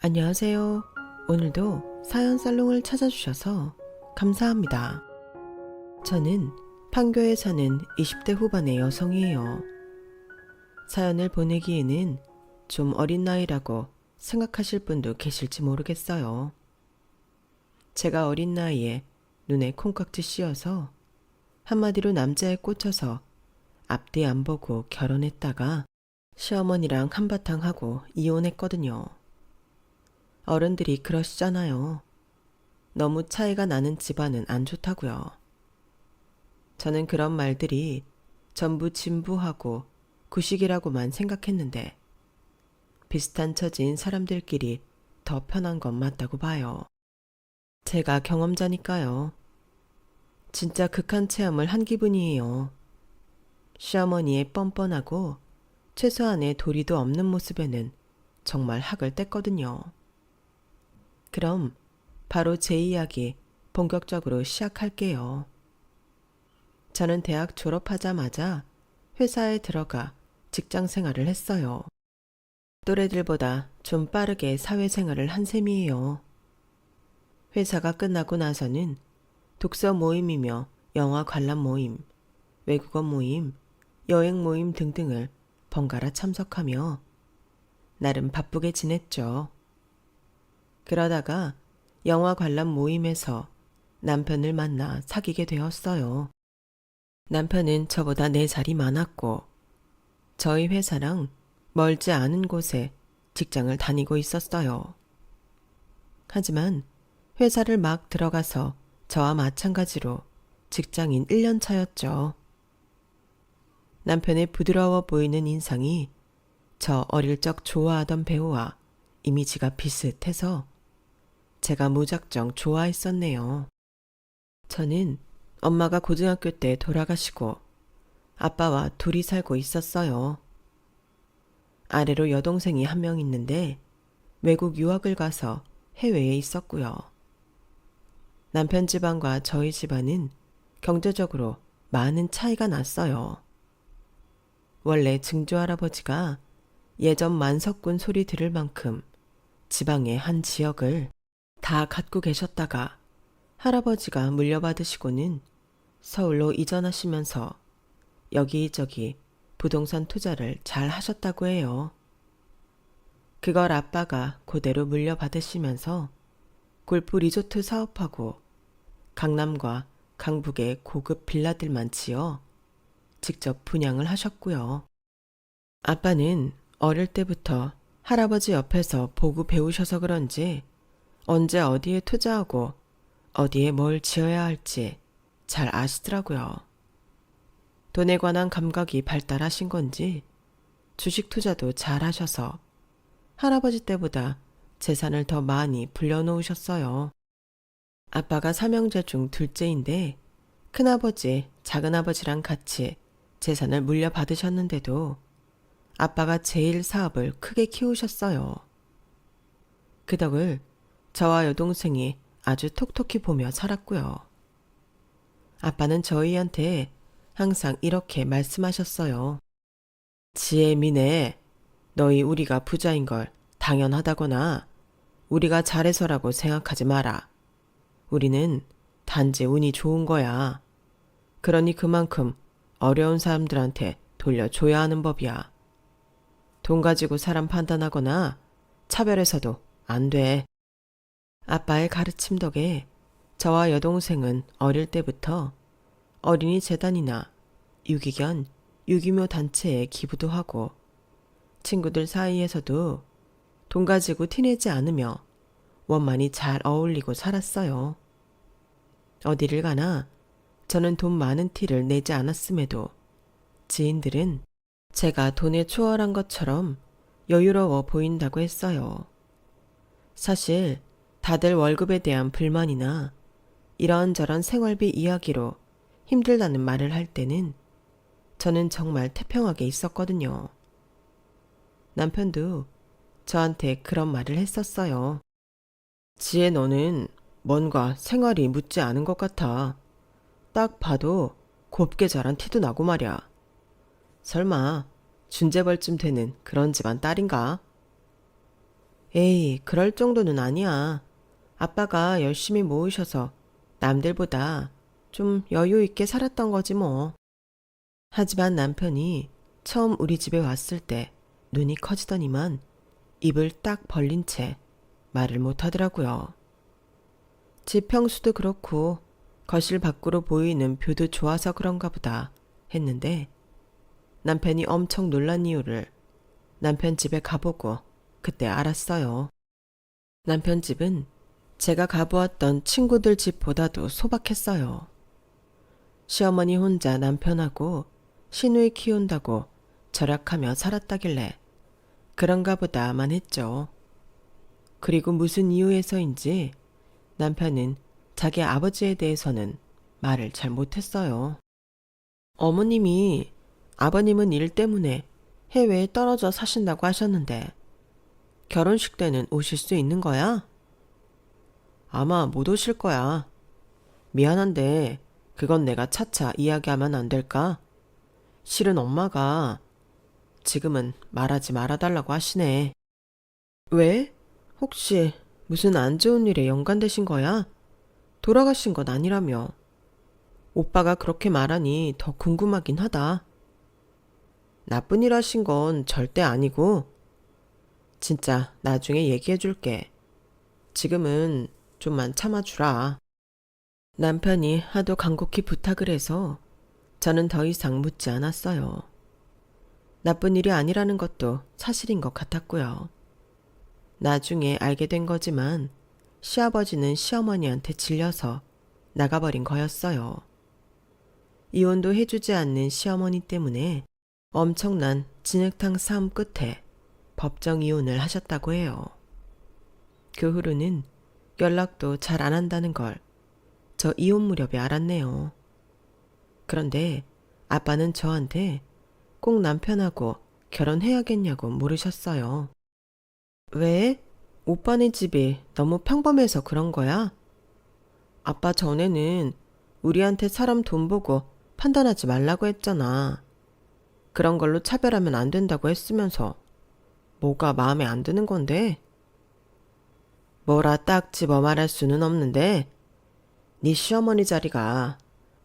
안녕하세요. 오늘도 사연 살롱을 찾아주셔서 감사합니다. 저는 판교에 사는 20대 후반의 여성이에요. 사연을 보내기에는 좀 어린 나이라고 생각하실 분도 계실지 모르겠어요. 제가 어린 나이에 눈에 콩깍지 씌어서 한마디로 남자에 꽂혀서 앞뒤 안 보고 결혼했다가 시어머니랑 한바탕 하고 이혼했거든요. 어른들이 그러시잖아요. 너무 차이가 나는 집안은 안 좋다고요. 저는 그런 말들이 전부 진부하고 구식이라고만 생각했는데 비슷한 처지인 사람들끼리 더 편한 건 맞다고 봐요. 제가 경험자니까요. 진짜 극한 체험을 한 기분이에요. 시어머니의 뻔뻔하고 최소한의 도리도 없는 모습에는 정말 학을 뗐거든요. 그럼 바로 제 이야기 본격적으로 시작할게요. 저는 대학 졸업하자마자 회사에 들어가 직장 생활을 했어요. 또래들보다 좀 빠르게 사회생활을 한 셈이에요. 회사가 끝나고 나서는 독서 모임이며 영화 관람 모임, 외국어 모임, 여행 모임 등등을 번갈아 참석하며 나름 바쁘게 지냈죠. 그러다가 영화 관람 모임에서 남편을 만나 사귀게 되었어요. 남편은 저보다 4살이 많았고 저희 회사랑 멀지 않은 곳에 직장을 다니고 있었어요. 하지만 회사를 막 들어가서 저와 마찬가지로 직장인 1년 차였죠. 남편의 부드러워 보이는 인상이 저 어릴 적 좋아하던 배우와 이미지가 비슷해서 제가 무작정 좋아했었네요. 저는 엄마가 고등학교 때 돌아가시고 아빠와 둘이 살고 있었어요. 아래로 여동생이 한 명 있는데 외국 유학을 가서 해외에 있었고요. 남편 집안과 저희 집안은 경제적으로 많은 차이가 났어요. 원래 증조할아버지가 예전 만석군 소리 들을 만큼 지방의 한 지역을 다 갖고 계셨다가 할아버지가 물려받으시고는 서울로 이전하시면서 여기저기 부동산 투자를 잘 하셨다고 해요. 그걸 아빠가 그대로 물려받으시면서 골프 리조트 사업하고 강남과 강북의 고급 빌라들만 지어 직접 분양을 하셨고요. 아빠는 어릴 때부터 할아버지 옆에서 보고 배우셔서 그런지 언제 어디에 투자하고 어디에 뭘 지어야 할지 잘 아시더라고요. 돈에 관한 감각이 발달하신 건지 주식 투자도 잘 하셔서 할아버지 때보다 재산을 더 많이 불려놓으셨어요. 아빠가 삼형제 중 둘째인데 큰아버지, 작은아버지랑 같이 재산을 물려받으셨는데도 아빠가 제일 사업을 크게 키우셨어요. 그 덕을 저와 여동생이 아주 톡톡히 보며 살았고요. 아빠는 저희한테 항상 이렇게 말씀하셨어요. 지혜미네, 너희 우리가 부자인 걸 당연하다거나 우리가 잘해서라고 생각하지 마라. 우리는 단지 운이 좋은 거야. 그러니 그만큼 어려운 사람들한테 돌려줘야 하는 법이야. 돈 가지고 사람 판단하거나 차별해서도 안 돼. 아빠의 가르침 덕에 저와 여동생은 어릴 때부터 어린이 재단이나 유기견, 유기묘 단체에 기부도 하고 친구들 사이에서도 돈 가지고 티내지 않으며 원만히 잘 어울리고 살았어요. 어디를 가나 저는 돈 많은 티를 내지 않았음에도 지인들은 제가 돈에 추월한 것처럼 여유로워 보인다고 했어요. 사실 다들 월급에 대한 불만이나 이런저런 생활비 이야기로 힘들다는 말을 할 때는 저는 정말 태평하게 있었거든요. 남편도 저한테 그런 말을 했었어요. 지혜 너는 뭔가 생활이 묻지 않은 것 같아. 딱 봐도 곱게 자란 티도 나고 말이야. 설마 준재벌쯤 되는 그런 집안 딸인가? 에이, 그럴 정도는 아니야. 아빠가 열심히 모으셔서 남들보다 좀 여유 있게 살았던 거지 뭐. 하지만 남편이 처음 우리 집에 왔을 때 눈이 커지더니만 입을 딱 벌린 채 말을 못 하더라고요. 집 평수도 그렇고 거실 밖으로 보이는 뷰도 좋아서 그런가 보다 했는데 남편이 엄청 놀란 이유를 남편 집에 가보고 그때 알았어요. 남편 집은 제가 가보았던 친구들 집보다도 소박했어요. 시어머니 혼자 남편하고 시누이 키운다고 절약하며 살았다길래 그런가 보다만 했죠. 그리고 무슨 이유에서인지 남편은 자기 아버지에 대해서는 말을 잘 못했어요. 어머님이 아버님은 일 때문에 해외에 떨어져 사신다고 하셨는데 결혼식 때는 오실 수 있는 거야? 아마 못 오실 거야. 미안한데 그건 내가 차차 이야기하면 안 될까? 실은 엄마가 지금은 말하지 말아달라고 하시네. 왜? 혹시 무슨 안 좋은 일에 연관되신 거야? 돌아가신 건 아니라며. 오빠가 그렇게 말하니 더 궁금하긴 하다. 나쁜 일 하신 건 절대 아니고 진짜 나중에 얘기해 줄게. 지금은 좀만 참아주라. 남편이 하도 간곡히 부탁을 해서 저는 더 이상 묻지 않았어요. 나쁜 일이 아니라는 것도 사실인 것 같았고요. 나중에 알게 된 거지만 시아버지는 시어머니한테 질려서 나가버린 거였어요. 이혼도 해주지 않는 시어머니 때문에 엄청난 진흙탕 싸움 끝에 법정 이혼을 하셨다고 해요. 그 후로는 연락도 잘 안 한다는 걸 저 이혼 무렵에 알았네요. 그런데 아빠는 저한테 꼭 남편하고 결혼해야겠냐고 물으셨어요. 왜? 오빠네 집이 너무 평범해서 그런 거야? 아빠 전에는 우리한테 사람 돈 보고 판단하지 말라고 했잖아. 그런 걸로 차별하면 안 된다고 했으면서 뭐가 마음에 안 드는 건데? 뭐라 딱 집어 말할 수는 없는데 네 시어머니 자리가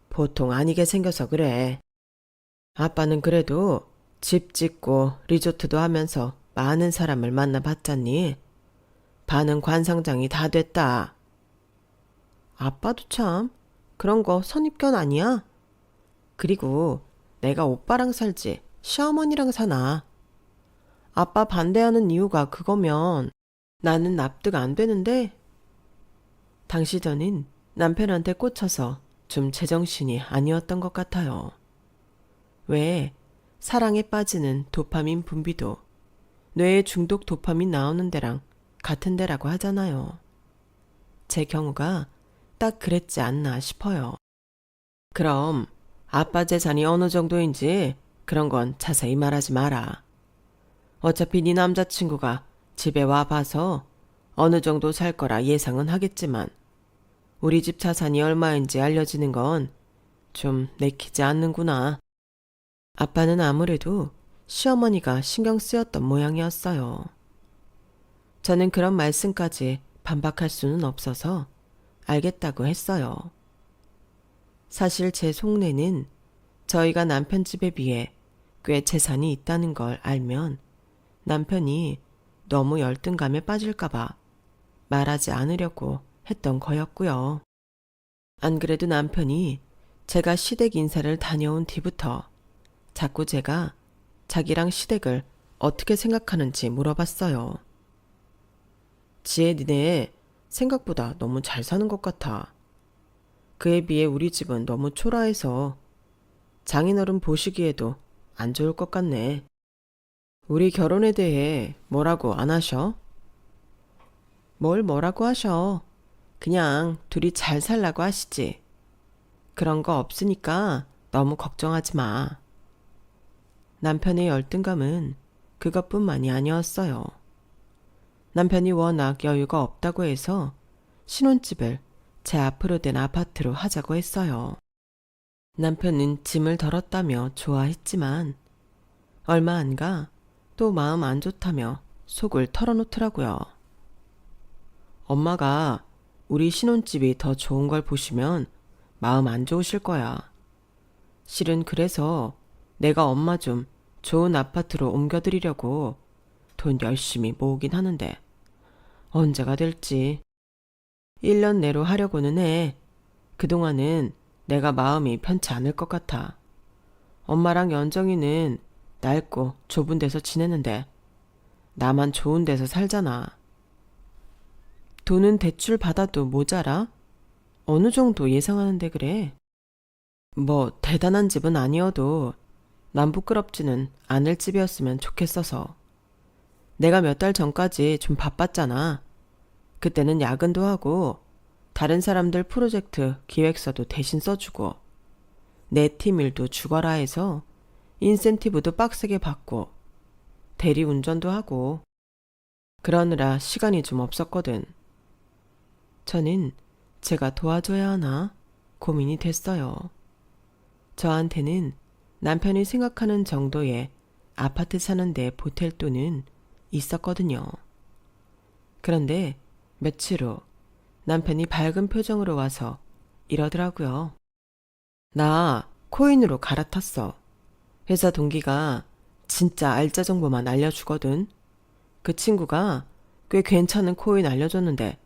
보통 아니게 생겨서 그래. 아빠는 그래도 집 짓고 리조트도 하면서 많은 사람을 만나봤잖니. 반은 관상장이 다 됐다. 아빠도 참 그런 거 선입견 아니야? 그리고 내가 오빠랑 살지 시어머니랑 사나. 아빠 반대하는 이유가 그거면 나는 납득 안 되는데. 당시 저는 남편한테 꽂혀서 좀 제정신이 아니었던 것 같아요. 왜 사랑에 빠지는 도파민 분비도 뇌에 중독 도파민 나오는 데랑 같은 데라고 하잖아요. 제 경우가 딱 그랬지 않나 싶어요. 그럼 아빠 재산이 어느 정도인지 그런 건 자세히 말하지 마라. 어차피 네 남자친구가 집에 와봐서 어느 정도 살 거라 예상은 하겠지만 우리 집 자산이 얼마인지 알려지는 건 좀 내키지 않는구나. 아빠는 아무래도 시어머니가 신경 쓰였던 모양이었어요. 저는 그런 말씀까지 반박할 수는 없어서 알겠다고 했어요. 사실 제 속내는 저희가 남편 집에 비해 꽤 재산이 있다는 걸 알면 남편이 너무 열등감에 빠질까봐 말하지 않으려고 했던 거였고요. 안 그래도 남편이 제가 시댁 인사를 다녀온 뒤부터 자꾸 제가 자기랑 시댁을 어떻게 생각하는지 물어봤어요. 지혜 니네 생각보다 너무 잘 사는 것 같아. 그에 비해 우리 집은 너무 초라해서 장인어른 보시기에도 안 좋을 것 같네. 우리 결혼에 대해 뭐라고 안 하셔? 뭘 뭐라고 하셔. 그냥 둘이 잘 살라고 하시지. 그런 거 없으니까 너무 걱정하지 마. 남편의 열등감은 그것뿐만이 아니었어요. 남편이 워낙 여유가 없다고 해서 신혼집을 제 앞으로 된 아파트로 하자고 했어요. 남편은 짐을 덜었다며 좋아했지만 얼마 안 가 또 마음 안 좋다며 속을 털어놓더라고요. 엄마가 우리 신혼집이 더 좋은 걸 보시면 마음 안 좋으실 거야. 실은 그래서 내가 엄마 좀 좋은 아파트로 옮겨드리려고 돈 열심히 모으긴 하는데 언제가 될지. 1년 내로 하려고는 해. 그동안은 내가 마음이 편치 않을 것 같아. 엄마랑 연정이는 낡고 좁은 데서 지내는데 나만 좋은 데서 살잖아. 돈은 대출 받아도 모자라? 어느 정도 예상하는데 그래? 뭐 대단한 집은 아니어도 난 부끄럽지는 않을 집이었으면 좋겠어서. 내가 몇 달 전까지 좀 바빴잖아. 그때는 야근도 하고 다른 사람들 프로젝트 기획서도 대신 써주고 내 팀 일도 죽어라 해서 인센티브도 빡세게 받고 대리 운전도 하고 그러느라 시간이 좀 없었거든. 저는 제가 도와줘야 하나 고민이 됐어요. 저한테는 남편이 생각하는 정도의 아파트 사는데 보탤 돈은 있었거든요. 그런데 며칠 후 남편이 밝은 표정으로 와서 이러더라고요. 나 코인으로 갈아탔어. 회사 동기가 진짜 알짜 정보만 알려주거든. 그 친구가 꽤 괜찮은 코인 알려줬는데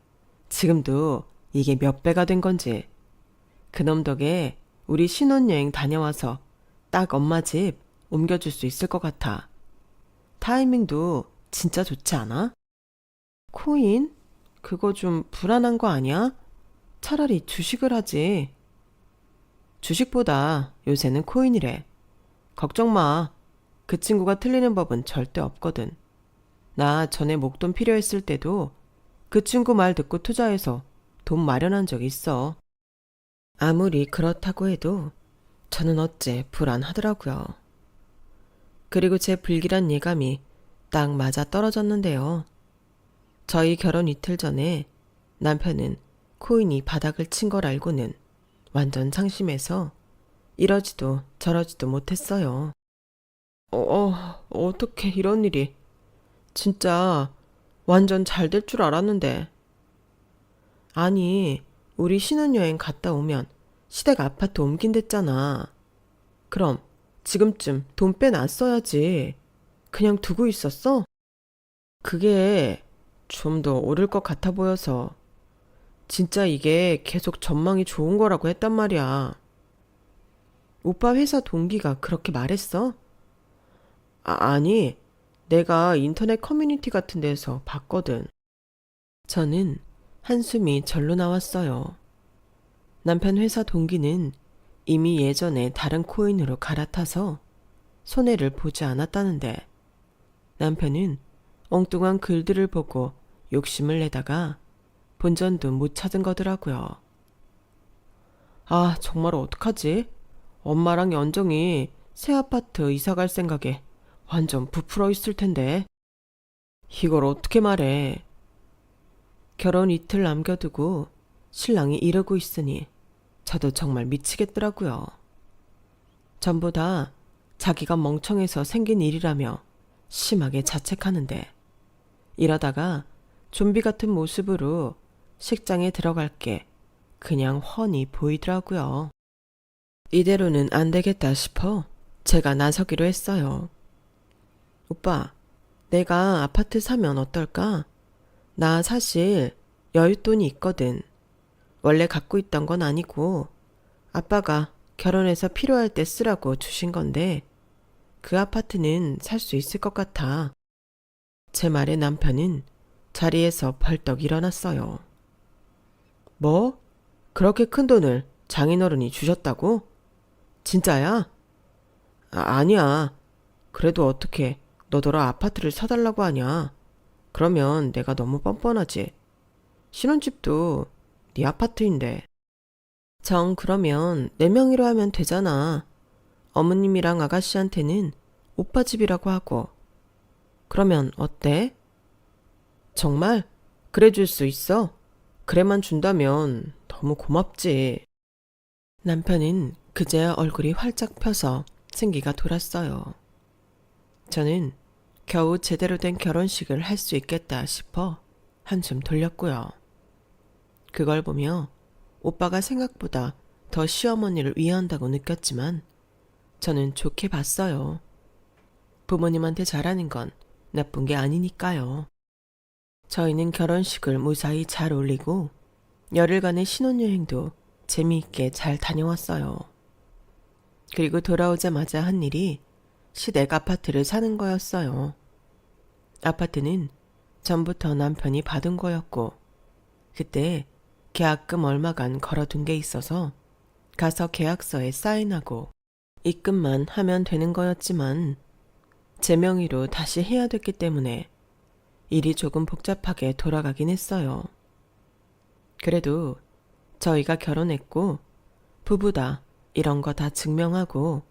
지금도 이게 몇 배가 된 건지. 그놈 덕에 우리 신혼여행 다녀와서 딱 엄마 집 옮겨줄 수 있을 것 같아. 타이밍도 진짜 좋지 않아? 코인? 그거 좀 불안한 거 아니야? 차라리 주식을 하지. 주식보다 요새는 코인이래. 걱정 마. 그 친구가 틀리는 법은 절대 없거든. 나 전에 목돈 필요했을 때도 그 친구 말 듣고 투자해서 돈 마련한 적 있어. 아무리 그렇다고 해도 저는 어째 불안하더라고요. 그리고 제 불길한 예감이 딱 맞아 떨어졌는데요. 저희 결혼 이틀 전에 남편은 코인이 바닥을 친 걸 알고는 완전 상심해서 이러지도 저러지도 못했어요. 어떻게 이런 일이. 진짜 완전 잘 될 줄 알았는데. 아니, 우리 신혼여행 갔다 오면 시댁 아파트 옮긴댔잖아. 그럼 지금쯤 돈 빼놨어야지. 그냥 두고 있었어? 그게 좀 더 오를 것 같아 보여서. 진짜 이게 계속 전망이 좋은 거라고 했단 말이야. 오빠 회사 동기가 그렇게 말했어? 아니, 내가 인터넷 커뮤니티 같은 데서 봤거든. 저는 한숨이 절로 나왔어요. 남편 회사 동기는 이미 예전에 다른 코인으로 갈아타서 손해를 보지 않았다는데 남편은 엉뚱한 글들을 보고 욕심을 내다가 본전도 못 찾은 거더라고요. 아, 정말 어떡하지? 엄마랑 연정이 새 아파트 이사 갈 생각에 완전 부풀어 있을 텐데. 이걸 어떻게 말해. 결혼 이틀 남겨두고 신랑이 이러고 있으니 저도 정말 미치겠더라고요. 전부 다 자기가 멍청해서 생긴 일이라며 심하게 자책하는데 이러다가 좀비 같은 모습으로 식장에 들어갈 게 그냥 훤히 보이더라고요. 이대로는 안 되겠다 싶어 제가 나서기로 했어요. 오빠, 내가 아파트 사면 어떨까? 나 사실 여윳돈이 있거든. 원래 갖고 있던 건 아니고 아빠가 결혼해서 필요할 때 쓰라고 주신 건데 그 아파트는 살 수 있을 것 같아. 제 말에 남편은 자리에서 벌떡 일어났어요. 뭐? 그렇게 큰 돈을 장인어른이 주셨다고? 진짜야? 아니야. 그래도 어떻게 너더러 아파트를 사달라고 하냐. 그러면 내가 너무 뻔뻔하지. 신혼집도 네 아파트인데. 정 그러면 내 명의로 하면 되잖아. 어머님이랑 아가씨한테는 오빠 집이라고 하고. 그러면 어때? 정말? 그래 줄 수 있어? 그래만 준다면 너무 고맙지. 남편은 그제야 얼굴이 활짝 펴서 생기가 돌았어요. 저는 겨우 제대로 된 결혼식을 할 수 있겠다 싶어 한숨 돌렸고요. 그걸 보며 오빠가 생각보다 더 시어머니를 위한다고 느꼈지만 저는 좋게 봤어요. 부모님한테 잘하는 건 나쁜 게 아니니까요. 저희는 결혼식을 무사히 잘 올리고 열흘간의 신혼여행도 재미있게 잘 다녀왔어요. 그리고 돌아오자마자 한 일이 시댁 아파트를 사는 거였어요. 아파트는 전부터 남편이 받은 거였고 그때 계약금 얼마간 걸어둔 게 있어서 가서 계약서에 사인하고 입금만 하면 되는 거였지만 제 명의로 다시 해야 됐기 때문에 일이 조금 복잡하게 돌아가긴 했어요. 그래도 저희가 결혼했고 부부다 이런 거 다 증명하고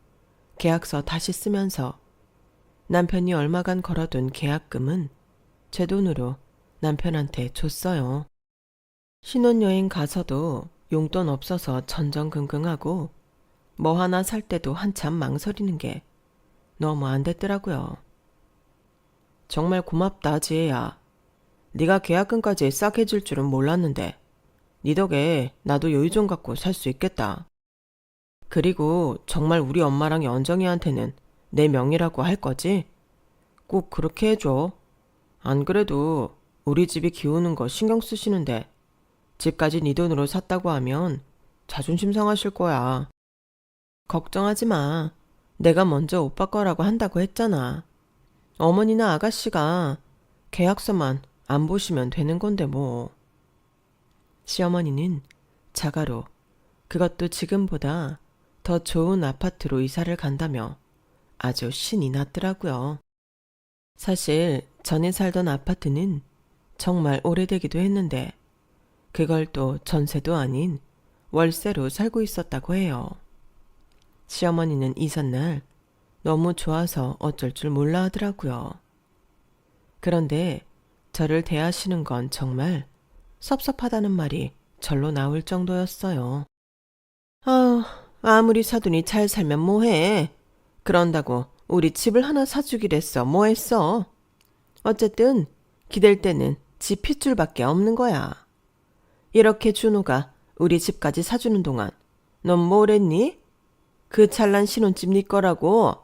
계약서 다시 쓰면서 남편이 얼마간 걸어둔 계약금은 제 돈으로 남편한테 줬어요. 신혼여행 가서도 용돈 없어서 전전긍긍하고 뭐 하나 살 때도 한참 망설이는 게 너무 안 됐더라고요. 정말 고맙다 지혜야. 네가 계약금까지 싹 해줄 줄은 몰랐는데 네 덕에 나도 여유 좀 갖고 살 수 있겠다. 그리고 정말 우리 엄마랑 연정이한테는 내 명의라고 할 거지? 꼭 그렇게 해줘. 안 그래도 우리 집이 기우는 거 신경 쓰시는데 집까지 네 돈으로 샀다고 하면 자존심 상하실 거야. 걱정하지 마. 내가 먼저 오빠 거라고 한다고 했잖아. 어머니나 아가씨가 계약서만 안 보시면 되는 건데 뭐. 시어머니는 자가로 그것도 지금보다 더 좋은 아파트로 이사를 간다며 아주 신이 났더라고요. 사실 전에 살던 아파트는 정말 오래되기도 했는데 그걸 또 전세도 아닌 월세로 살고 있었다고 해요. 시어머니는 이삿날 너무 좋아서 어쩔 줄 몰라 하더라고요. 그런데 저를 대하시는 건 정말 섭섭하다는 말이 절로 나올 정도였어요. 아무리 사돈이 잘 살면 뭐해. 그런다고 우리 집을 하나 사주기랬어. 뭐했어. 어쨌든 기댈 때는 집 핏줄밖에 없는 거야. 이렇게 준호가 우리 집까지 사주는 동안 넌 뭘 했니? 그 찰난 신혼집 네 거라고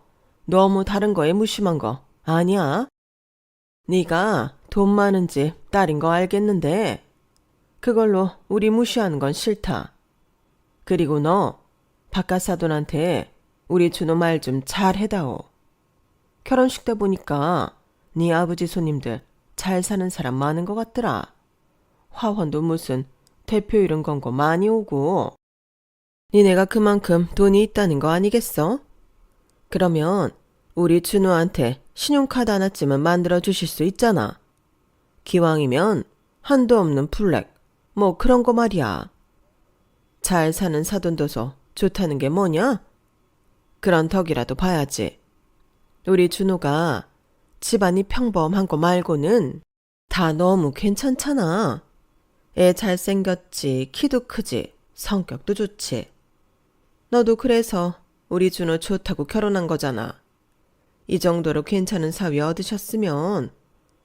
너무 다른 거에 무심한 거 아니야? 네가 돈 많은 집 딸인 거 알겠는데 그걸로 우리 무시하는 건 싫다. 그리고 너 바깥 사돈한테 우리 준호 말 좀 잘 해다오. 결혼식 때 보니까 네 아버지 손님들 잘 사는 사람 많은 것 같더라. 화환도 무슨 대표 이름 건 거 많이 오고. 니네가 그만큼 돈이 있다는 거 아니겠어? 그러면 우리 준호한테 신용카드 하나쯤은 만들어 주실 수 있잖아. 기왕이면 한도 없는 블랙 뭐 그런 거 말이야. 잘 사는 사돈도서 좋다는 게 뭐냐? 그런 덕이라도 봐야지. 우리 준호가 집안이 평범한 거 말고는 다 너무 괜찮잖아. 애 잘생겼지, 키도 크지, 성격도 좋지. 너도 그래서 우리 준호 좋다고 결혼한 거잖아. 이 정도로 괜찮은 사위 얻으셨으면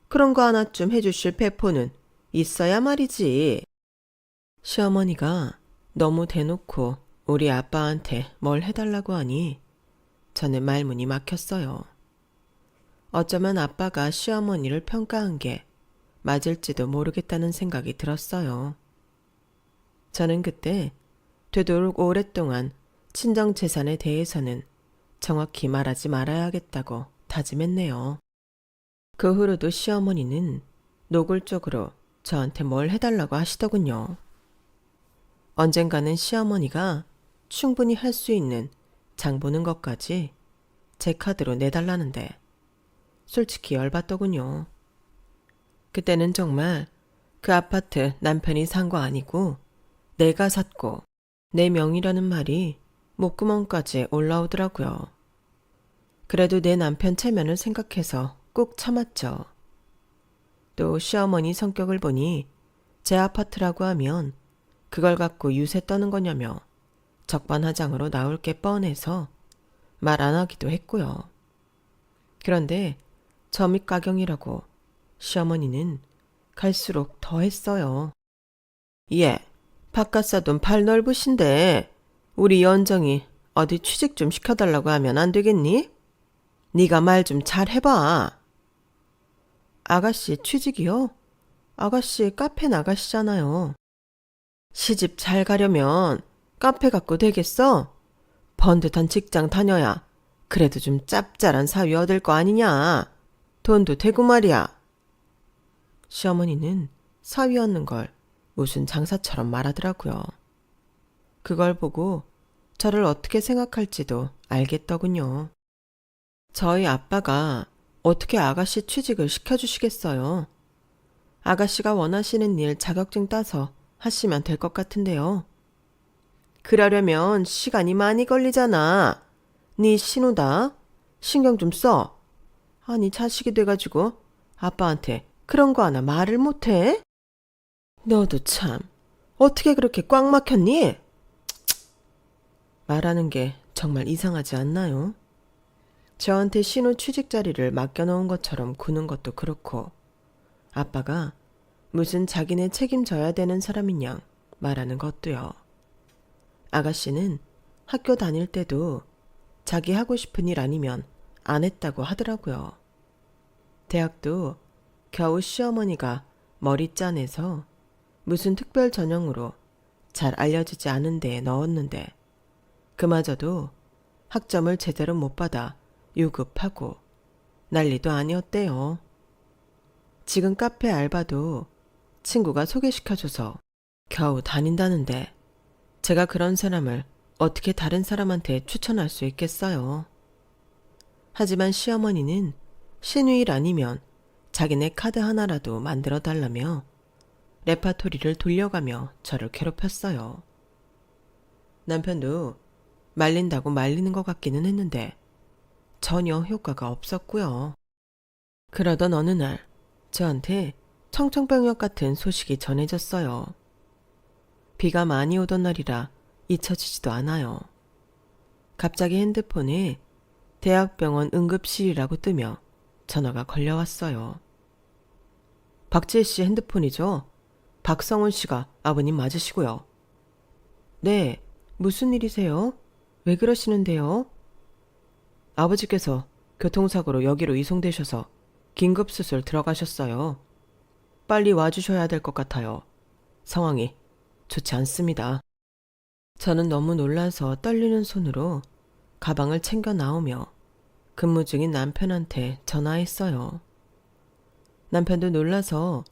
그런 거 하나쯤 해주실 배포는 있어야 말이지. 시어머니가 너무 대놓고 우리 아빠한테 뭘 해달라고 하니 저는 말문이 막혔어요. 어쩌면 아빠가 시어머니를 평가한 게 맞을지도 모르겠다는 생각이 들었어요. 저는 그때 되도록 오랫동안 친정 재산에 대해서는 정확히 말하지 말아야겠다고 다짐했네요. 그 후로도 시어머니는 노골적으로 저한테 뭘 해달라고 하시더군요. 언젠가는 시어머니가 충분히 할 수 있는 장 보는 것까지 제 카드로 내달라는데 솔직히 열받더군요. 그때는 정말 그 아파트 남편이 산 거 아니고 내가 샀고 내 명의라는 말이 목구멍까지 올라오더라고요. 그래도 내 남편 체면을 생각해서 꾹 참았죠. 또 시어머니 성격을 보니 제 아파트라고 하면 그걸 갖고 유세 떠는 거냐며 적반하장으로 나올 게 뻔해서 말 안 하기도 했고요. 그런데 점입가경이라고 시어머니는 갈수록 더 했어요. 예, 바깥 사돈 발 넓으신데 우리 연정이 어디 취직 좀 시켜달라고 하면 안 되겠니? 네가 말 좀 잘 해봐. 아가씨 취직이요? 아가씨 카페 나가시잖아요. 시집 잘 가려면 카페 갖고 되겠어? 번듯한 직장 다녀야 그래도 좀 짭짤한 사위 얻을 거 아니냐. 돈도 되고 말이야. 시어머니는 사위 얻는 걸 무슨 장사처럼 말하더라고요. 그걸 보고 저를 어떻게 생각할지도 알겠더군요. 저희 아빠가 어떻게 아가씨 취직을 시켜주시겠어요? 아가씨가 원하시는 일 자격증 따서 하시면 될 것 같은데요. 그러려면 시간이 많이 걸리잖아. 네 신우다. 신경 좀 써. 아니 자식이 돼가지고 아빠한테 그런 거 하나 말을 못해? 너도 참 어떻게 그렇게 꽉 막혔니? 말하는 게 정말 이상하지 않나요? 저한테 신우 취직 자리를 맡겨놓은 것처럼 구는 것도 그렇고 아빠가 무슨 자기네 책임져야 되는 사람인 양 말하는 것도요. 아가씨는 학교 다닐 때도 자기 하고 싶은 일 아니면 안 했다고 하더라고요. 대학도 겨우 시어머니가 머리 짜내서 무슨 특별 전형으로 잘 알려지지 않은 데에 넣었는데 그마저도 학점을 제대로 못 받아 유급하고 난리도 아니었대요. 지금 카페 알바도 친구가 소개시켜줘서 겨우 다닌다는데 제가 그런 사람을 어떻게 다른 사람한테 추천할 수 있겠어요. 하지만 시어머니는 신우일 아니면 자기네 카드 하나라도 만들어 달라며 레파토리를 돌려가며 저를 괴롭혔어요. 남편도 말린다고 말리는 것 같기는 했는데 전혀 효과가 없었고요. 그러던 어느 날 저한테 청천벽력 같은 소식이 전해졌어요. 비가 많이 오던 날이라 잊혀지지도 않아요. 갑자기 핸드폰에 대학병원 응급실이라고 뜨며 전화가 걸려왔어요. 박지혜 씨 핸드폰이죠? 박성훈 씨가 아버님 맞으시고요. 네, 무슨 일이세요? 왜 그러시는데요? 아버지께서 교통사고로 여기로 이송되셔서 긴급수술 들어가셨어요. 빨리 와주셔야 될 것 같아요. 상황이 좋지 않습니다. 저는 너무 놀라서 떨리는 손으로 가방을 챙겨 나오며 근무 중인 남편한테 전화했어요. 남편도 놀라서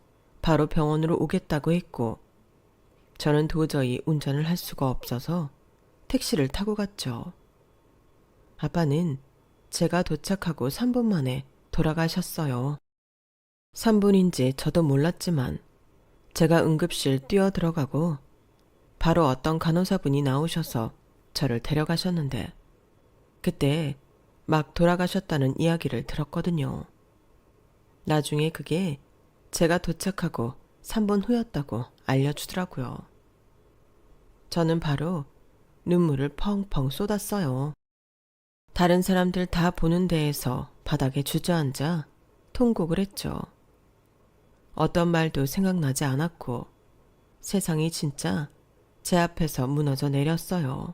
바로 병원으로 오겠다고 했고 저는 도저히 운전을 할 수가 없어서 택시를 타고 갔죠. 아빠는 제가 도착하고 3분 만에 돌아가셨어요. 3분인지 저도 몰랐지만 제가 응급실 뛰어 들어가고 바로 어떤 간호사분이 나오셔서 저를 데려가셨는데 그때 막 돌아가셨다는 이야기를 들었거든요. 나중에 그게 제가 도착하고 3분 후였다고 알려주더라고요. 저는 바로 눈물을 펑펑 쏟았어요. 다른 사람들 다 보는 데에서 바닥에 주저앉아 통곡을 했죠. 어떤 말도 생각나지 않았고 세상이 진짜 제 앞에서 무너져 내렸어요.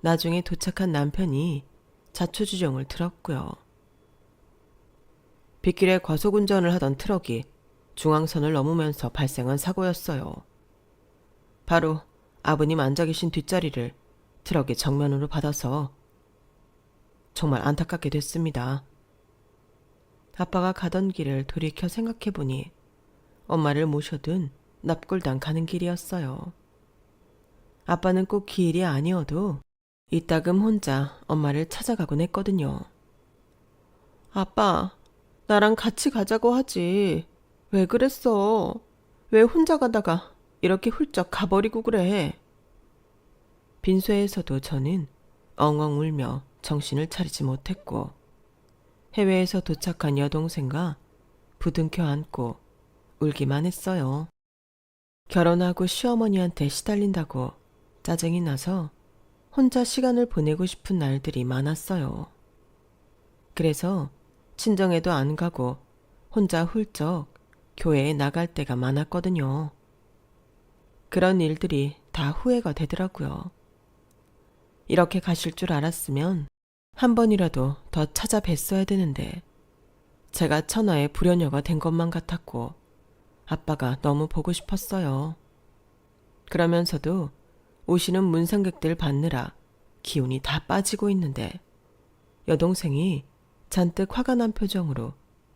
나중에 도착한 남편이 자초지종을 들었고요. 빗길에 과속운전을 하던 트럭이 중앙선을 넘으면서 발생한 사고였어요. 바로 아버님 앉아 계신 뒷자리를 트럭이 정면으로 받아서 정말 안타깝게 됐습니다. 아빠가 가던 길을 돌이켜 생각해보니 엄마를 모셔둔 납골당 가는 길이었어요. 아빠는 꼭 길이 아니어도 이따금 혼자 엄마를 찾아가곤 했거든요. 아빠, 나랑 같이 가자고 하지. 왜 그랬어? 왜 혼자 가다가 이렇게 훌쩍 가버리고 그래? 빈소에서도 저는 엉엉 울며 정신을 차리지 못했고 해외에서 도착한 여동생과 부둥켜 안고 울기만 했어요. 결혼하고 시어머니한테 시달린다고 짜증이 나서 혼자 시간을 보내고 싶은 날들이 많았어요. 그래서 친정에도 안 가고 혼자 훌쩍 교회에 나갈 때가 많았거든요. 그런 일들이 다 후회가 되더라고요. 이렇게 가실 줄 알았으면 한 번이라도 더 찾아뵀어야 되는데 제가 천하의 불효녀가 된 것만 같았고 아빠가 너무 보고 싶었어요. 그러면서도 오시는 문상객들 받느라 기운이 다 빠지고 있는데 여동생이 잔뜩 화가 난 표정으로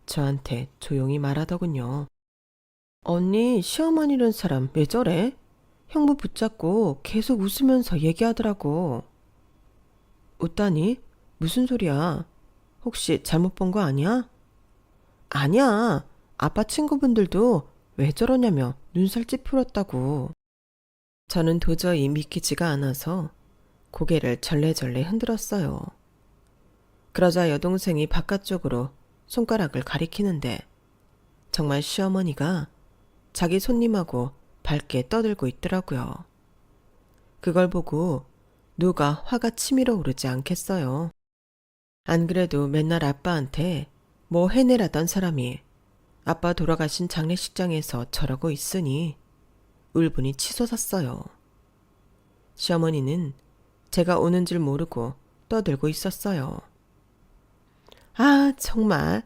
저한테 조용히 말하더군요. 언니, 시어머니란 사람 왜 저래? 형부 붙잡고 계속 웃으면서 얘기하더라고. 웃다니? 무슨 소리야? 혹시 잘못 본 거 아니야? 아니야. 아빠 친구분들도 왜 저러냐며 눈살 찌푸렸다고. 저는 도저히 믿기지가 않아서 고개를 절레절레 흔들었어요. 그러자 여동생이 바깥쪽으로 손가락을 가리키는데 정말 시어머니가 자기 손님하고 밝게 떠들고 있더라고요. 그걸 보고 누가 화가 치밀어 오르지 않겠어요. 안 그래도 맨날 아빠한테 뭐 해내라던 사람이 아빠 돌아가신 장례식장에서 저러고 있으니 울분이 치솟았어요. 시어머니는 제가 오는 줄 모르고 떠들고 있었어요. 아, 정말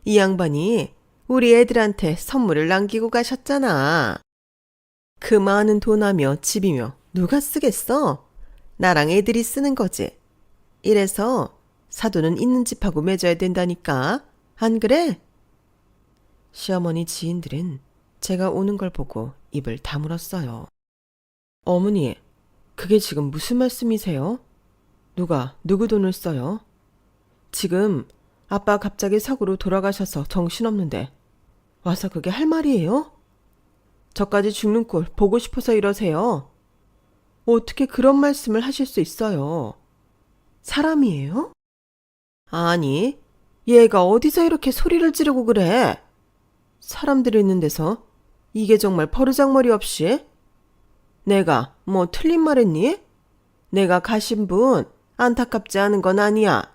이 양반이 우리 애들한테 선물을 남기고 가셨잖아. 그 많은 돈하며 집이며 누가 쓰겠어? 나랑 애들이 쓰는 거지. 이래서 사돈은 있는 집하고 맺어야 된다니까. 안 그래? 시어머니 지인들은 제가 오는 걸 보고 입을 다물었어요. 어머니, 그게 지금 무슨 말씀이세요? 누가 누구 돈을 써요? 지금 아빠 갑자기 사고로 돌아가셔서 정신없는데 와서 그게 할 말이에요? 저까지 죽는 꼴 보고 싶어서 이러세요. 어떻게 그런 말씀을 하실 수 있어요? 사람이에요? 아니, 얘가 어디서 이렇게 소리를 지르고 그래? 사람들이 있는 데서 이게 정말 버르장머리 없이? 내가 뭐 틀린 말 했니? 내가 가신 분 안타깝지 않은 건 아니야.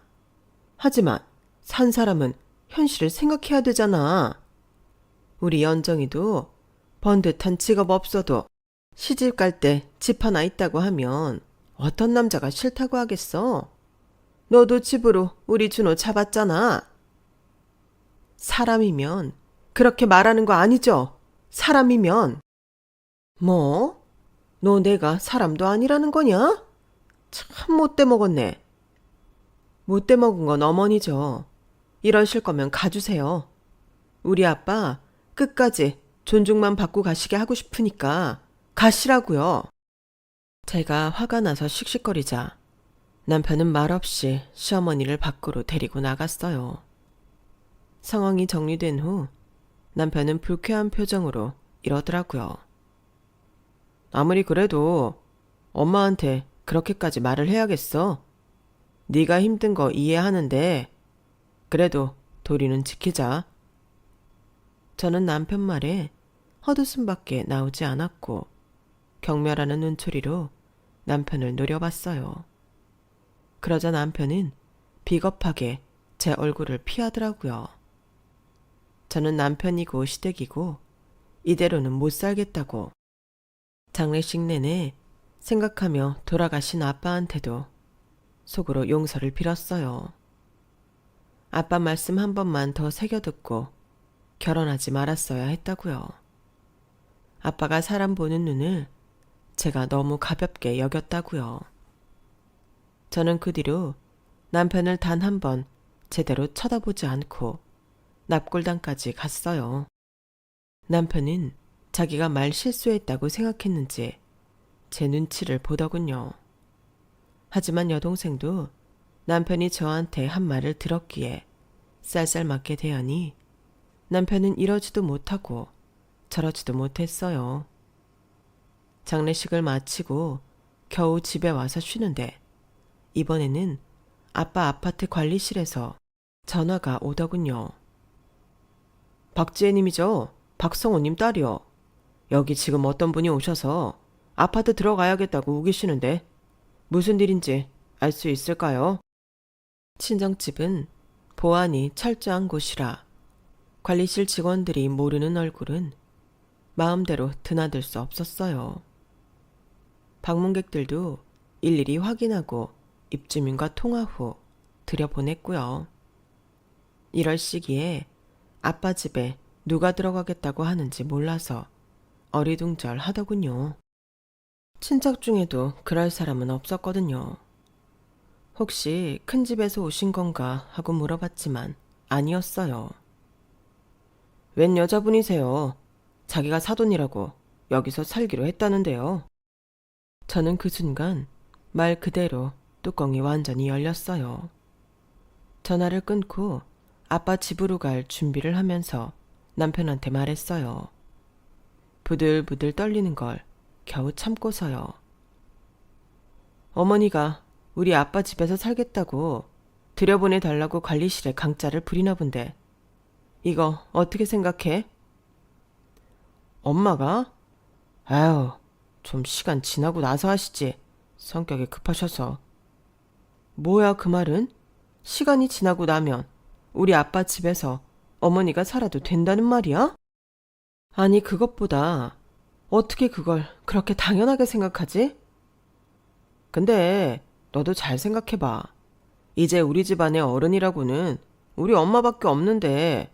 하지만 산 사람은 현실을 생각해야 되잖아. 우리 연정이도 번듯한 직업 없어도 시집 갈 때 집 하나 있다고 하면 어떤 남자가 싫다고 하겠어? 너도 집으로 우리 준호 잡았잖아. 사람이면 그렇게 말하는 거 아니죠? 사람이면. 뭐? 너 내가 사람도 아니라는 거냐? 참 못돼 먹었네. 못돼 먹은 건 어머니죠. 이러실 거면 가주세요. 우리 아빠 끝까지 존중만 받고 가시게 하고 싶으니까 가시라고요. 제가 화가 나서 씩씩거리자 남편은 말없이 시어머니를 밖으로 데리고 나갔어요. 상황이 정리된 후 남편은 불쾌한 표정으로 이러더라고요. 아무리 그래도 엄마한테 그렇게까지 말을 해야겠어? 네가 힘든 거 이해하는데 그래도 도리는 지키자. 저는 남편 말에 헛웃음밖에 나오지 않았고 경멸하는 눈초리로 남편을 노려봤어요. 그러자 남편은 비겁하게 제 얼굴을 피하더라고요. 저는 남편이고 시댁이고 이대로는 못 살겠다고 장례식 내내 생각하며 돌아가신 아빠한테도 속으로 용서를 빌었어요. 아빠 말씀 한 번만 더 새겨듣고 결혼하지 말았어야 했다고요. 아빠가 사람 보는 눈을 제가 너무 가볍게 여겼다고요. 저는 그 뒤로 남편을 단 한 번 제대로 쳐다보지 않고 납골당까지 갔어요. 남편은 자기가 말 실수했다고 생각했는지 제 눈치를 보더군요. 하지만 여동생도 남편이 저한테 한 말을 들었기에 쌀쌀맞게 대하니 남편은 이러지도 못하고 저러지도 못했어요. 장례식을 마치고 겨우 집에 와서 쉬는데 이번에는 아빠 아파트 관리실에서 전화가 오더군요. 박지혜님이죠? 박성호님 딸이요. 여기 지금 어떤 분이 오셔서 아파트 들어가야겠다고 우기시는데 무슨 일인지 알 수 있을까요? 친정집은 보안이 철저한 곳이라 관리실 직원들이 모르는 얼굴은 마음대로 드나들 수 없었어요. 방문객들도 일일이 확인하고 입주민과 통화 후 들여보냈고요. 이럴 시기에 아빠 집에 누가 들어가겠다고 하는지 몰라서 어리둥절하더군요. 친척 중에도 그럴 사람은 없었거든요. 혹시 큰 집에서 오신 건가 하고 물어봤지만 아니었어요. 웬 여자분이세요? 자기가 사돈이라고 여기서 살기로 했다는데요. 저는 그 순간 말 그대로 뚜껑이 완전히 열렸어요. 전화를 끊고 아빠 집으로 갈 준비를 하면서 남편한테 말했어요. 부들부들 떨리는 걸 겨우 참고서요. 어머니가 우리 아빠 집에서 살겠다고 들여보내달라고 관리실에 강짜를 부리나 본데 이거 어떻게 생각해? 엄마가? 아유, 좀 시간 지나고 나서 하시지. 성격이 급하셔서. 뭐야 그 말은? 시간이 지나고 나면 우리 아빠 집에서 어머니가 살아도 된다는 말이야? 아니 그것보다 어떻게 그걸 그렇게 당연하게 생각하지? 근데 너도 잘 생각해봐. 이제 우리 집안의 어른이라고는 우리 엄마밖에 없는데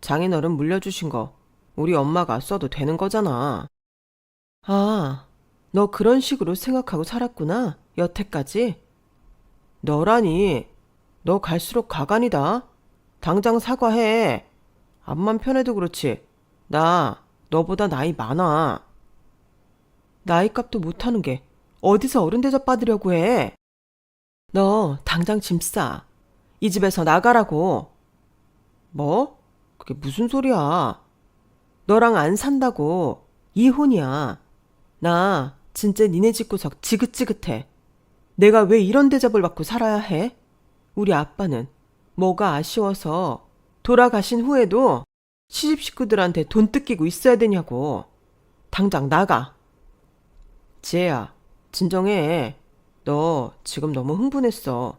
장인어른 물려주신 거 우리 엄마가 써도 되는 거잖아. 아, 너 그런 식으로 생각하고 살았구나, 여태까지. 너라니, 너 갈수록 가관이다. 당장 사과해. 앞만 편해도 그렇지. 나 너보다 나이 많아. 나이값도 못하는 게 어디서 어른 대접 받으려고 해. 너 당장 짐 싸. 이 집에서 나가라고. 뭐? 그게 무슨 소리야. 너랑 안 산다고. 이혼이야. 나 진짜 니네 집구석 지긋지긋해. 내가 왜 이런 대접을 받고 살아야 해? 우리 아빠는 뭐가 아쉬워서 돌아가신 후에도 시집 식구들한테 돈 뜯기고 있어야 되냐고. 당장 나가. 지혜야, 진정해. 너 지금 너무 흥분했어.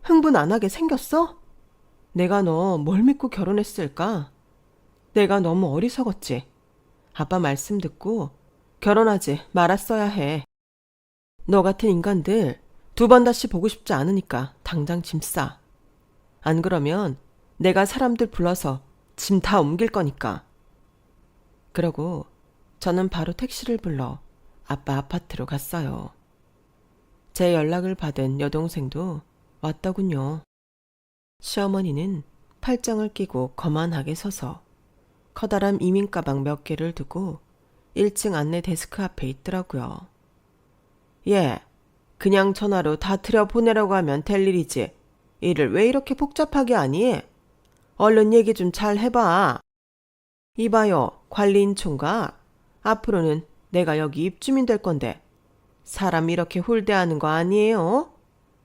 흥분 안 하게 생겼어? 내가 너 뭘 믿고 결혼했을까? 내가 너무 어리석었지. 아빠 말씀 듣고 결혼하지 말았어야 해. 너 같은 인간들 2번 다시 보고 싶지 않으니까 당장 짐 싸. 안 그러면 내가 사람들 불러서 짐 다 옮길 거니까. 그러고 저는 바로 택시를 불러 아빠 아파트로 갔어요. 제 연락을 받은 여동생도 왔더군요. 시어머니는 팔짱을 끼고 거만하게 서서 커다란 이민 가방 몇 개를 두고 1층 안내 데스크 앞에 있더라고요. 예, 그냥 전화로 다 들여보내라고 하면 될 일이지. 일을 왜 이렇게 복잡하게 하니? 얼른 얘기 좀 잘 해봐. 이봐요, 관리인 총각. 앞으로는 내가 여기 입주민 될 건데 사람 이렇게 홀대하는 거 아니에요?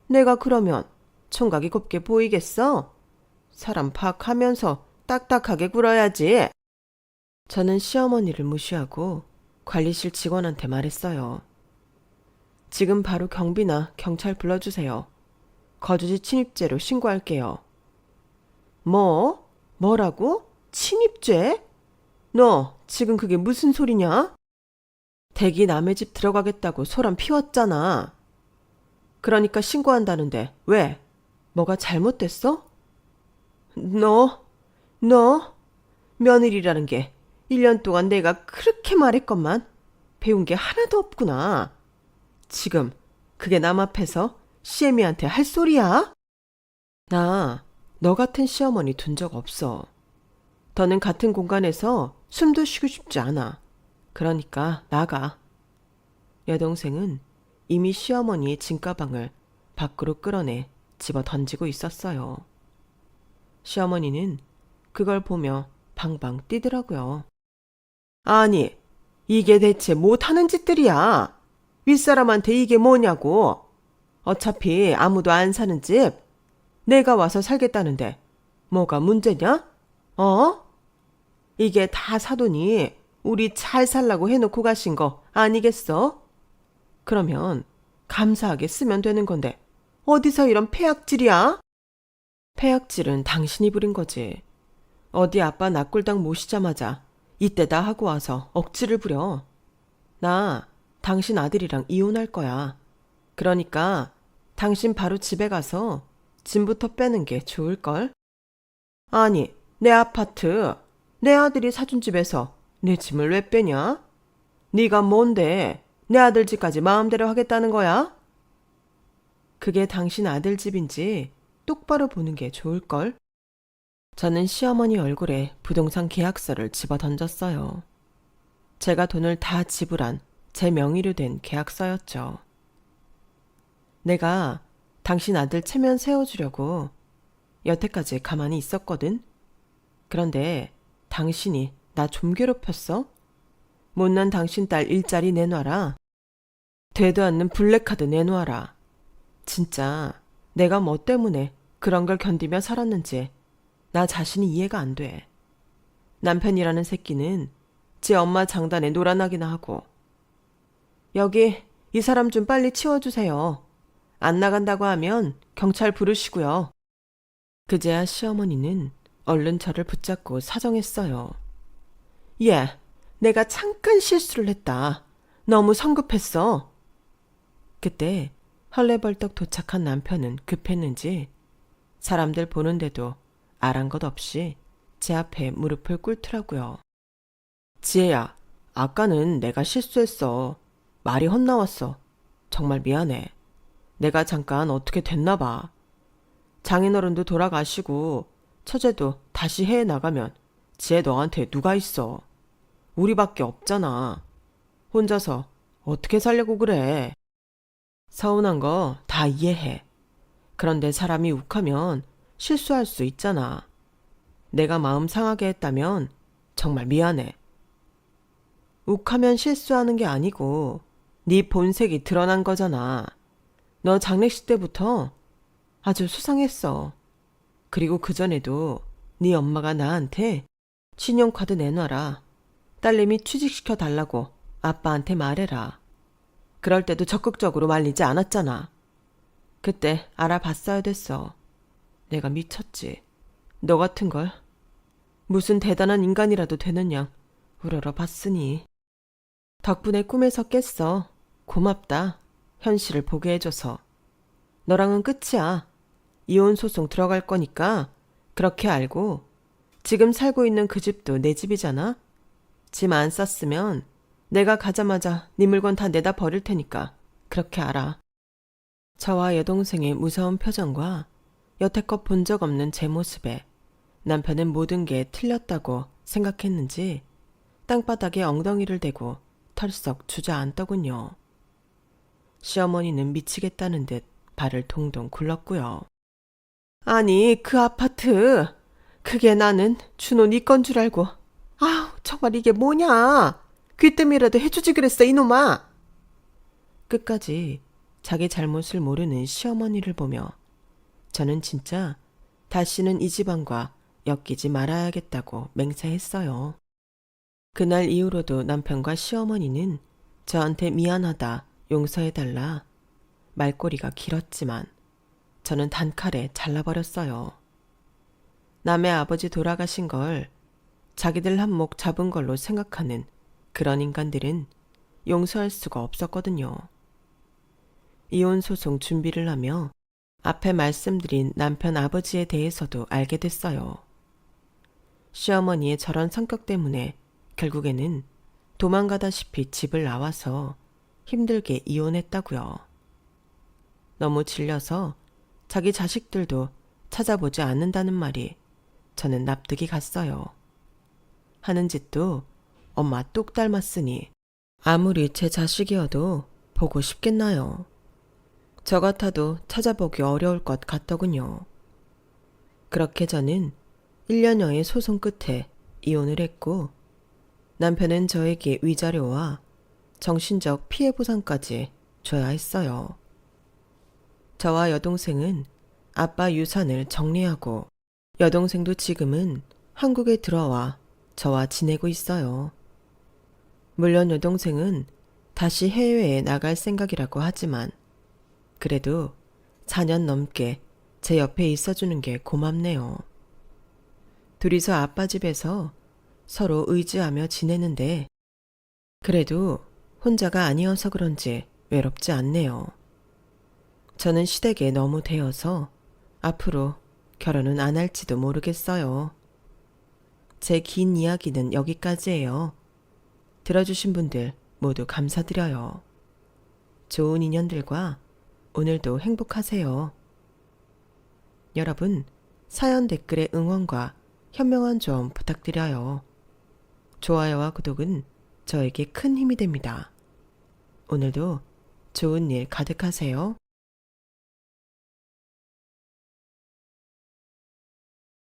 내가 그러면 총각이 곱게 보이겠어? 사람 파악하면서 딱딱하게 굴어야지. 저는 시어머니를 무시하고 관리실 직원한테 말했어요. 지금 바로 경비나 경찰 불러주세요. 거주지 침입죄로 신고할게요. 뭐? 뭐라고? 침입죄? 너 지금 그게 무슨 소리냐? 댁이 남의 집 들어가겠다고 소란 피웠잖아. 그러니까 신고한다는데 왜? 뭐가 잘못됐어? 너 며느리라는 게 1년 동안 내가 그렇게 말했건만 배운 게 하나도 없구나. 지금 그게 남 앞에서 시애미한테 할 소리야? 나 너 같은 시어머니 둔 적 없어. 더는 같은 공간에서 숨도 쉬고 싶지 않아. 그러니까 나가. 여동생은 이미 시어머니의 짐가방을 밖으로 끌어내 집어 던지고 있었어요. 시어머니는 그걸 보며 방방 뛰더라고요. 아니, 이게 대체 못하는 짓들이야. 윗사람한테 이게 뭐냐고. 어차피 아무도 안 사는 집 내가 와서 살겠다는데 뭐가 문제냐? 어? 이게 다 사돈이 우리 잘 살라고 해놓고 가신 거 아니겠어? 그러면 감사하게 쓰면 되는 건데 어디서 이런 폐악질이야? 폐악질은 당신이 부린 거지. 어디 아빠 낙골당 모시자마자 이때다 하고 와서 억지를 부려. 나 당신 아들이랑 이혼할 거야. 그러니까 당신 바로 집에 가서 짐부터 빼는 게 좋을걸? 아니, 내 아파트, 내 아들이 사준 집에서 내 짐을 왜 빼냐? 네가 뭔데 내 아들 집까지 마음대로 하겠다는 거야? 그게 당신 아들 집인지 똑바로 보는 게 좋을걸? 저는 시어머니 얼굴에 부동산 계약서를 집어 던졌어요. 제가 돈을 다 지불한 제 명의로 된 계약서였죠. 내가 당신 아들 체면 세워주려고 여태까지 가만히 있었거든? 그런데 당신이 나 좀 괴롭혔어? 못난 당신 딸 일자리 내놔라. 되도 않는 블랙카드 내놓아라. 진짜 내가 뭐 때문에 그런 걸 견디며 살았는지 나 자신이 이해가 안 돼. 남편이라는 새끼는 지 엄마 장단에 놀아나기나 하고. 여기 이 사람 좀 빨리 치워주세요. 안 나간다고 하면 경찰 부르시고요. 그제야 시어머니는 얼른 저를 붙잡고 사정했어요. 예, 내가 잠깐 실수를 했다. 너무 성급했어. 그때 헐레벌떡 도착한 남편은 급했는지 사람들 보는데도 아랑곳 없이 제 앞에 무릎을 꿇더라고요. 지혜야, 아까는 내가 실수했어. 말이 헛나왔어. 정말 미안해. 내가 잠깐 어떻게 됐나 봐. 장인어른도 돌아가시고 처제도 다시 해외 나가면 지혜 너한테 누가 있어. 우리밖에 없잖아. 혼자서 어떻게 살려고 그래. 서운한 거 다 이해해. 그런데 사람이 욱하면 실수할 수 있잖아. 내가 마음 상하게 했다면 정말 미안해. 욱하면 실수하는 게 아니고 네 본색이 드러난 거잖아. 너 장례식 때부터 아주 수상했어. 그리고 그전에도 네 엄마가 나한테 신용카드 내놔라. 딸내미 취직시켜 달라고 아빠한테 말해라. 그럴 때도 적극적으로 말리지 않았잖아. 그때 알아봤어야 됐어. 내가 미쳤지. 너 같은 걸 무슨 대단한 인간이라도 되는 양 우러러봤으니. 덕분에 꿈에서 깼어. 고맙다. 현실을 보게 해줘서. 너랑은 끝이야. 이혼 소송 들어갈 거니까 그렇게 알고 지금 살고 있는 그 집도 내 집이잖아. 짐 안 쌌으면 내가 가자마자 네 물건 다 내다 버릴 테니까 그렇게 알아. 저와 여동생의 무서운 표정과 여태껏 본 적 없는 제 모습에 남편은 모든 게 틀렸다고 생각했는지 땅바닥에 엉덩이를 대고 털썩 주저앉더군요. 시어머니는 미치겠다는 듯 발을 동동 굴렀고요. 아니, 그 아파트 그게 나는 준호 네 건 줄 알고. 아우, 정말 이게 뭐냐. 귀뜸이라도 해주지 그랬어, 이놈아. 끝까지 자기 잘못을 모르는 시어머니를 보며 저는 진짜 다시는 이 집안과 엮이지 말아야겠다고 맹세했어요. 그날 이후로도 남편과 시어머니는 저한테 미안하다, 용서해달라 말꼬리가 길었지만 저는 단칼에 잘라버렸어요. 남의 아버지 돌아가신 걸 자기들 한몫 잡은 걸로 생각하는 그런 인간들은 용서할 수가 없었거든요. 이혼 소송 준비를 하며 앞에 말씀드린 남편 아버지에 대해서도 알게 됐어요. 시어머니의 저런 성격 때문에 결국에는 도망가다시피 집을 나와서 힘들게 이혼했다고요. 너무 질려서 자기 자식들도 찾아보지 않는다는 말이 저는 납득이 갔어요. 하는 짓도 엄마 똑 닮았으니 아무리 제 자식이어도 보고 싶겠나요. 저 같아도 찾아보기 어려울 것 같더군요. 그렇게 저는 1년여의 소송 끝에 이혼을 했고 남편은 저에게 위자료와 정신적 피해 보상까지 줘야 했어요. 저와 여동생은 아빠 유산을 정리하고 여동생도 지금은 한국에 들어와 저와 지내고 있어요. 물론 여동생은 다시 해외에 나갈 생각이라고 하지만 그래도 4년 넘게 제 옆에 있어주는 게 고맙네요. 둘이서 아빠 집에서 서로 의지하며 지내는데 그래도 혼자가 아니어서 그런지 외롭지 않네요. 저는 시댁에 너무 대여서 앞으로 결혼은 안 할지도 모르겠어요. 제 긴 이야기는 여기까지예요. 들어주신 분들 모두 감사드려요. 좋은 인연들과 오늘도 행복하세요. 여러분, 사연 댓글의 응원과 현명한 조언 부탁드려요. 좋아요와 구독은 저에게 큰 힘이 됩니다. 오늘도 좋은 일 가득하세요.